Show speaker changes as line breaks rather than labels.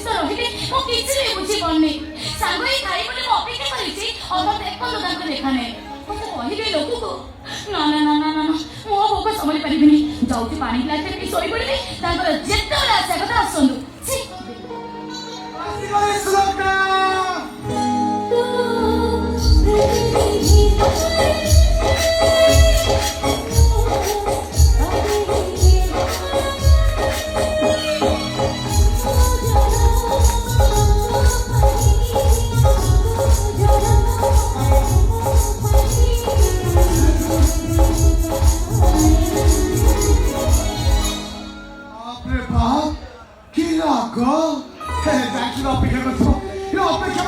ବ୍ୟସ୍ତ ରହିଲେ ମୁଁ କିଛି ବି ବୁଝିପାରୁନି। ସାଙ୍ଗ ହେଇ ଖାଇ ବୋଲି ମୁଁ ଅପେକ୍ଷା କରିଛି, ଅବର୍ତ୍ତ ଏପର୍ଯ୍ୟନ୍ତ ତାଙ୍କ ଦେଖା ନାହିଁ। ମତେ କହିବେ ଲୋକକୁ ନା ନା ନା ନା ନା ମୁଁ ଆଉ ଭୋକ ସମ୍ଭାଳି ପାରିବିନି, ଯାଉଛି ପାଣି ଗ୍ଲାସ ପିଇ ଶୋଇପଡ଼ିବି, ତାଙ୍କର ଯେତେବେଳେ ଆସିବା କଥା ଆସନ୍ତୁ।
어पेକ୍ଷା